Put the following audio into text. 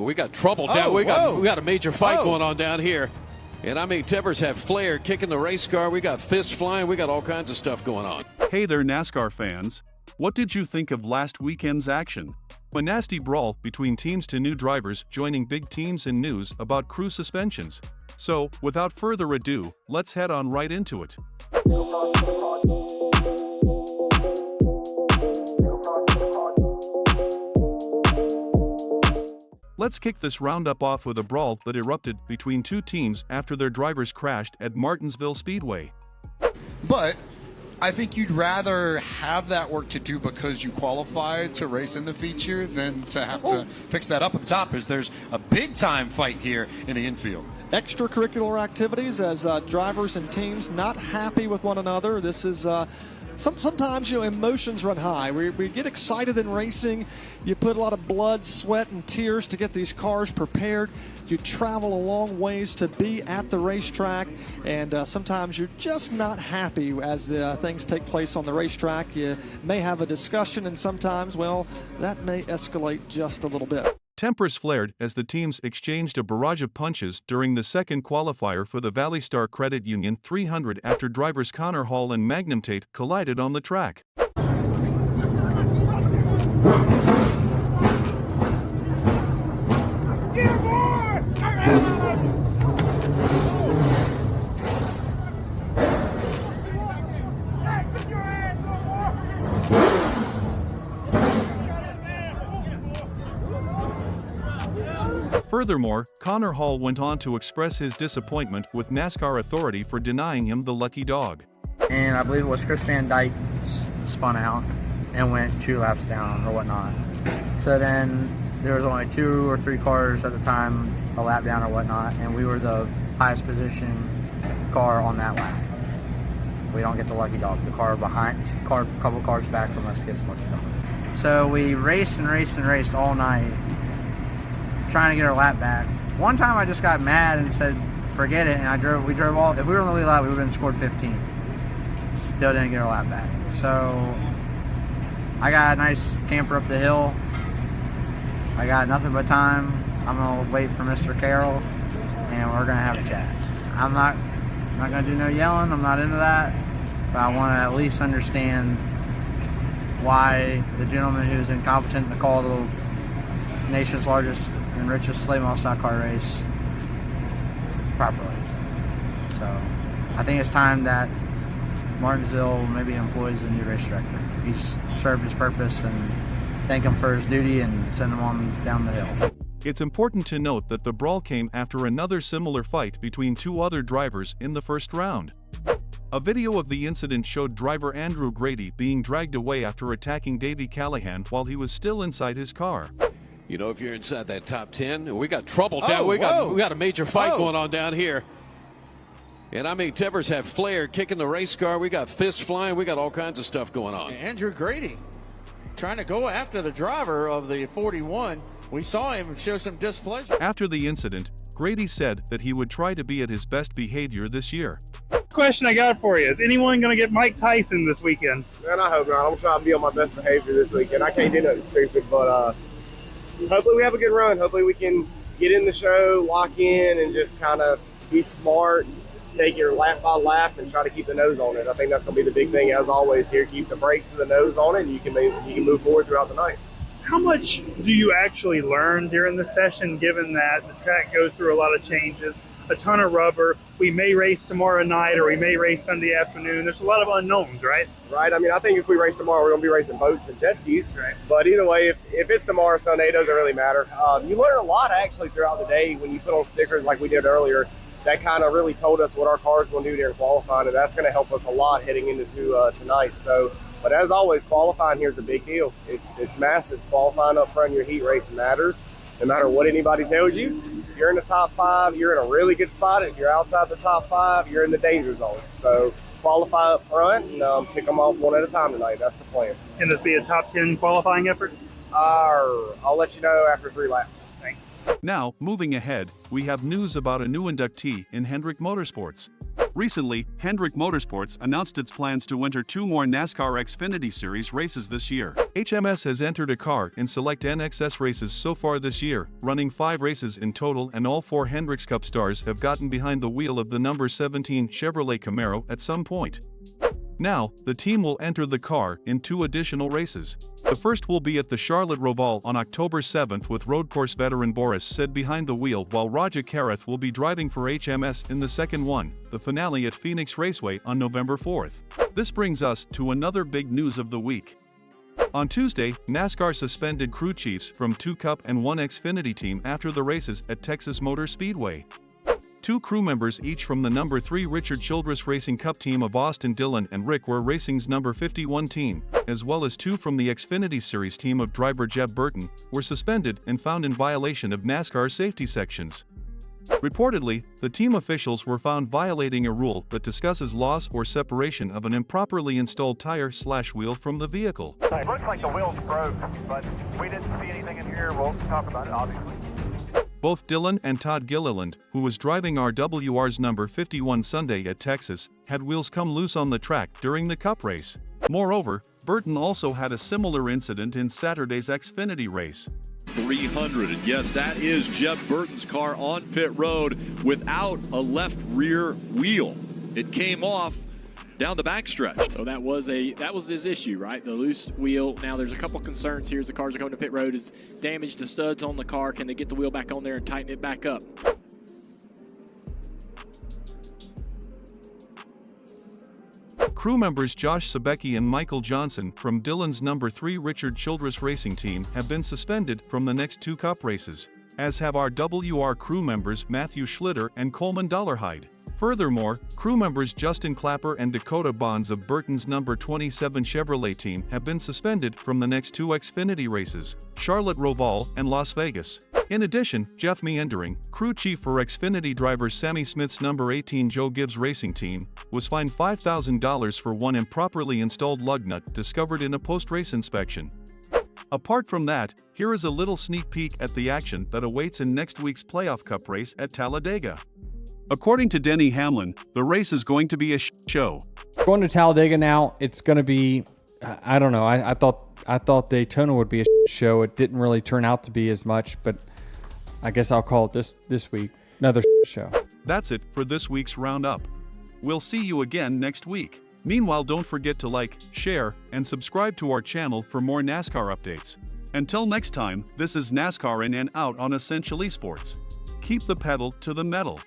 We got trouble down. We got a major fight going on down here. And I mean, Timbers have flair kicking the race car. We got fists flying. We got all kinds of stuff going on. Hey there, NASCAR fans. What did you think of last weekend's action? A nasty brawl between teams to new drivers joining big teams and news about crew suspensions. So, without further ado, let's head on right into it. Let's kick this roundup off with a brawl that erupted between two teams after their drivers crashed at Martinsville Speedway. But I think you'd rather have that work to do because you qualified to race in the feature than to have to fix that up at the top, as there's a big-time fight here in the infield. Extracurricular activities as drivers and teams not happy with one another. This is sometimes, emotions run high. We get excited in racing. You put a lot of blood, sweat, and tears to get these cars prepared. You travel a long ways to be at the racetrack, and sometimes you're just not happy as the things take place on the racetrack. You may have a discussion, and sometimes, well, that may escalate just a little bit. Tempers flared as the teams exchanged a barrage of punches during the second qualifier for the Valley Star Credit Union 300 after drivers Connor Hall and Magnum Tate collided on the track. Furthermore, Connor Hall went on to express his disappointment with NASCAR authority for denying him the lucky dog. And I believe it was Chris Van Dyke spun out and went 2 laps down or whatnot. So then there was only 2 or 3 cars at the time a lap down or whatnot, and we were the highest position car on that lap. We don't get the lucky dog. The car behind, a couple cars back from us gets the lucky dog. So we raced and raced and raced all night, trying to get our lap back. One time I just got mad and said, forget it, and we drove all, if we were on the lead lap, we would have been scored 15. Still didn't get our lap back. So I got a nice camper up the hill. I got nothing but time. I'm gonna wait for Mr. Carroll, and we're gonna have a chat. I'm not gonna do no yelling, I'm not into that, but I wanna at least understand why the gentleman who's incompetent to call the nation's largest and richest late model stock car race properly. So I think it's time that Martinsville maybe employs a new race director. He's served his purpose, and thank him for his duty and send him on down the hill. It's important to note that the brawl came after another similar fight between 2 other drivers in the first round. A video of the incident showed driver Andrew Grady being dragged away after attacking Davey Callahan while he was still inside his car. You know, if you're inside that top 10, we got trouble down. We got a major fight going on down here. And I mean, Timbers have flair kicking the race car. We got fists flying. We got all kinds of stuff going on. Andrew Grady trying to go after the driver of the 41. We saw him show some displeasure. After the incident, Grady said that he would try to be at his best behavior this year. Question I got for you, is anyone going to get Mike Tyson this weekend? Man, I hope not. I'm going to try to be on my best behavior this weekend. I can't do nothing stupid, but hopefully we have a good run. Hopefully we can get in the show, lock in, and just kind of be smart, take your lap by lap, and try to keep the nose on it. I think that's going to be the big thing, as always, here. Keep the brakes and the nose on it, and you can move forward throughout the night. How much do you actually learn during the session, given that the track goes through a lot of changes, a ton of rubber? We may race tomorrow night, or we may race Sunday afternoon. There's a lot of unknowns, right? Right. I mean, I think if we race tomorrow, we're going to be racing boats and jet skis. Right. But either way, if it's tomorrow or Sunday, it doesn't really matter. You learn a lot, actually, throughout the day when you put on stickers like we did earlier. That kind of really told us what our cars going to do during qualifying, and that's going to help us a lot heading into tonight. So, but as always, qualifying here is a big deal. It's massive. Qualifying up front in your heat race matters. No matter what anybody tells you, if you're in the top 5, you're in a really good spot. If you're outside the top 5, you're in the danger zone. So qualify up front and pick them off one at a time tonight. That's the plan. Can this be a top 10 qualifying effort? I'll let you know after 3 laps. Thanks. Now, moving ahead, we have news about a new inductee in Hendrick Motorsports. Recently, Hendrick Motorsports announced its plans to enter 2 more NASCAR Xfinity Series races this year. HMS has entered a car in select NXS races so far this year, running 5 races in total, and all 4 Hendricks Cup stars have gotten behind the wheel of the number 17 Chevrolet Camaro at some point. Now, the team will enter the car in 2 additional races. The first will be at the Charlotte Roval on October 7th with road course veteran Boris Said behind the wheel, while Roger Careth will be driving for HMS in the second one, the finale at Phoenix Raceway on November 4th. This brings us to another big news of the week. On Tuesday, NASCAR suspended crew chiefs from 2 Cup and 1 Xfinity team after the races at Texas Motor Speedway. 2 crew members each from the number 3 Richard Childress Racing Cup team of Austin Dillon and Rick Ware Racing's number 51 team, as well as 2 from the Xfinity Series team of driver Jeb Burton, were suspended and found in violation of NASCAR safety sections. Reportedly, the team officials were found violating a rule that discusses loss or separation of an improperly installed tire/wheel from the vehicle. It looks like the wheel's broke, but we didn't see anything in here. We'll talk about it, obviously. Both Dillon and Todd Gilliland, who was driving RWR's number 51 Sunday at Texas, had wheels come loose on the track during the Cup race. Moreover, Burton also had a similar incident in Saturday's Xfinity race. 300, and yes, that is Jeb Burton's car on pit road without a left rear wheel. It came off down the backstretch. So that was his issue, right? The loose wheel. Now there's a couple concerns here as the cars are going to pit road. Is damage to studs on the car. Can they get the wheel back on there and tighten it back up? Crew members Josh Sebecki and Michael Johnson from Dillon's number 3 Richard Childress Racing team have been suspended from the next 2 Cup races, as have RWR crew members Matthew Schlitter and Coleman Dollarhide. Furthermore, crew members Justin Clapper and Dakota Bonds of Burton's number 27 Chevrolet team have been suspended from the next 2 Xfinity races, Charlotte Roval and Las Vegas. In addition, Jeff Meandering, crew chief for Xfinity driver Sammy Smith's number 18 Joe Gibbs Racing team, was fined $5,000 for one improperly installed lug nut discovered in a post-race inspection. Apart from that, here is a little sneak peek at the action that awaits in next week's playoff cup race at Talladega. According to Denny Hamlin, the race is going to be a show. Going to Talladega now, it's going to be, I don't know, I thought Daytona would be a show. It didn't really turn out to be as much, but I guess I'll call it this week, another show. That's it for this week's Roundup. We'll see you again next week. Meanwhile, don't forget to like, share, and subscribe to our channel for more NASCAR updates. Until next time, this is NASCAR in and out on Essential Esports. Keep the pedal to the metal.